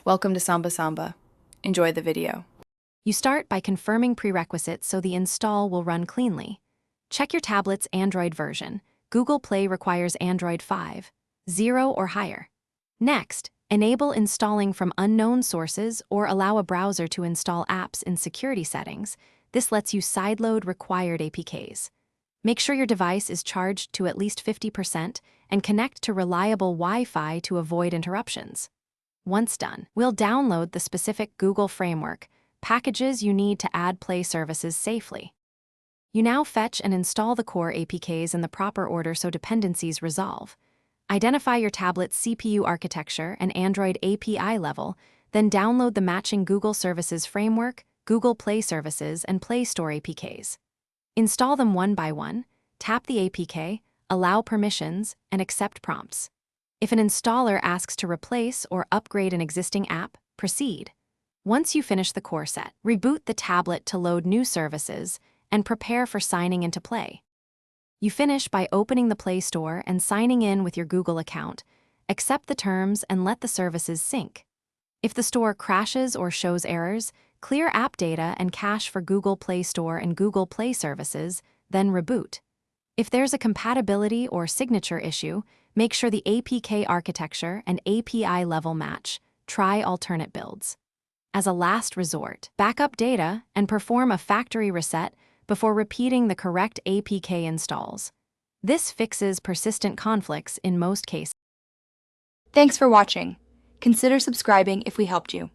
Welcome to Samba Samba. Enjoy the video. You start by confirming prerequisites so the install will run cleanly. Check your tablet's Android version. Google Play requires Android 5, 0 or higher. Next, enable installing from unknown sources or allow a browser to install apps in security settings. This lets you sideload required APKs. Make sure your device is charged to at least 50% and connect to reliable Wi-Fi to avoid interruptions. Once done, we'll download the specific Google framework packages you need to add Play services safely. You now fetch and install the core APKs in the proper order so dependencies resolve. Identify your tablet's CPU architecture and Android API level, then download the matching Google Services framework, Google Play services, and Play Store APKs. Install them one by one, tap the APK, allow permissions, and accept prompts. If an installer asks to replace or upgrade an existing app, proceed. Once you finish the core set, reboot the tablet to load new services and prepare for signing into Play. You finish by opening the Play Store and signing in with your Google account. Accept the terms and let the services sync. If the store crashes or shows errors, clear app data and cache for Google Play Store and Google Play services, then reboot. If there's a compatibility or signature issue, make sure the APK architecture and API level match. Try alternate builds. As a last resort, backup data and perform a factory reset before repeating the correct APK installs. This fixes persistent conflicts in most cases. Thanks for watching. Consider subscribing if we helped you.